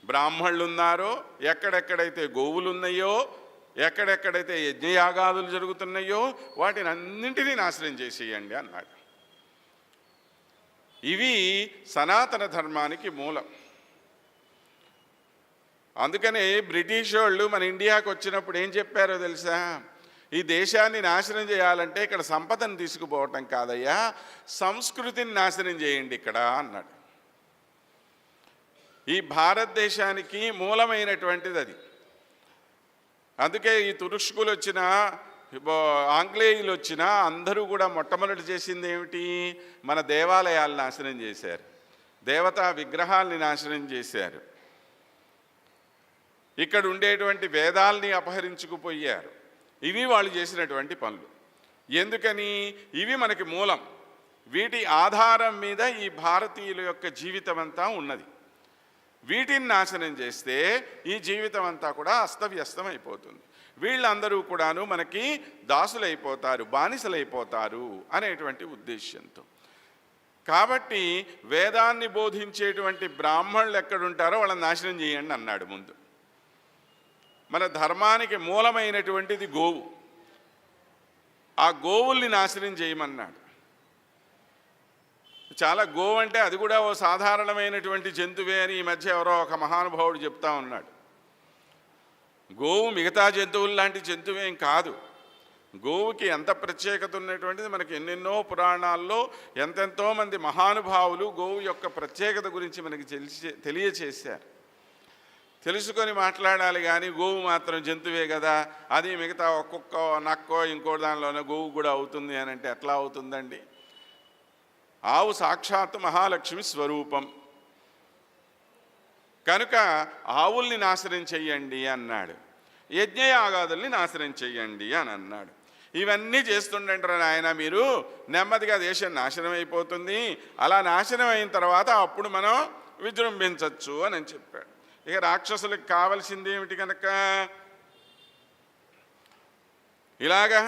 బ్రాహ్మణులు ఉన్నారో, ఎక్కడెక్కడైతే గోవులు ఉన్నాయో, ఎక్కడెక్కడైతే యజ్ఞయాగాదులు జరుగుతున్నాయో వాటిని అన్నింటినీ నాశనం చేసేయండి అన్నాడు. ఇవి సనాతన ధర్మానికి మూలం. అందుకనే బ్రిటిష్ వాళ్ళు మన ఇండియాకు వచ్చినప్పుడు ఏం చెప్పారో తెలుసా? ఈ దేశాన్ని నాశనం చేయాలంటే ఇక్కడ సంపదను తీసుకుపోవటం కాదయ్యా, సంస్కృతిని నాశనం చేయండి ఇక్కడ అన్నాడు. ఈ భారతదేశానికి మూలమైనటువంటిది అది. అందుకే ఈ తురుష్కులు వచ్చినా, ఆంగ్లేయులు వచ్చినా అందరూ కూడా మొట్టమొదటి చేసింది ఏమిటి? మన దేవాలయాలు నాశనం చేశారు, దేవతా విగ్రహాల్ని నాశనం చేశారు, ఇక్కడ ఉండేటువంటి వేదాల్ని అపహరించుకుపోయారు. ఇవి వాళ్ళు చేసినటువంటి పనులు. ఎందుకని? ఇవి మనకి మూలం. వీటి ఆధారం మీద ఈ భారతీయుల యొక్క జీవితం అంతా ఉన్నది. వీటిని నాశనం చేస్తే ఈ జీవితం అంతా కూడా అస్తవ్యస్తం అయిపోతుంది. వీళ్ళందరూ కూడాను మనకి దాసులైపోతారు, బానిసలైపోతారు అనేటువంటి ఉద్దేశ్యంతో. కాబట్టి వేదాన్ని బోధించేటువంటి బ్రాహ్మణులు ఎక్కడుంటారో వాళ్ళని నాశనం చేయండి అన్నాడు ముందు. మన ధర్మానికి మూలమైనటువంటిది గోవు. ఆ గోవుల్ని నాశనం చేయమన్నాడు. చాలా గోవు అంటే అది కూడా ఓ సాధారణమైనటువంటి జంతువే అని ఈ మధ్య ఎవరో ఒక మహానుభావుడు చెప్తా ఉన్నాడు. గోవు మిగతా జంతువులు లాంటి జంతువేం కాదు. గోవుకి ఎంత ప్రత్యేకత ఉన్నటువంటిది మనకి ఎన్నెన్నో పురాణాల్లో ఎంతెంతో మంది మహానుభావులు గోవు యొక్క ప్రత్యేకత గురించి మనకి తెలియచేశారు. తెలుసుకొని మాట్లాడాలి కానీ గోవు మాత్రం జంతువే కదా, అది మిగతా ఒక్కొక్క నక్కో ఇంకో దానిలోనే గోవు కూడా అవుతుంది అని అంటే ఎట్లా అవుతుందండి? ఆవు సాక్షాత్తు మహాలక్ష్మి స్వరూపం. కనుక ఆవుల్ని నాశనం చెయ్యండి అన్నాడు, యజ్ఞయాగాదుల్ని నాశనం చెయ్యండి అని అన్నాడు. ఇవన్నీ చేస్తుండంటారు నాయన మీరు, నెమ్మదిగా దేశం నాశనం అయిపోతుంది, అలా నాశనం అయిన తర్వాత అప్పుడు మనం విజృంభించవచ్చు అని చెప్పాడు. ఇక రాక్షసులకు కావలసింది ఏమిటి కనుక? ఇలాగా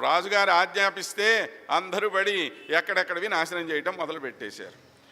రాజుగారు ఆజ్ఞాపిస్తే అందరూ పడి ఎక్కడెక్కడివి నాశనం చేయటం మొదలు పెట్టేశారు.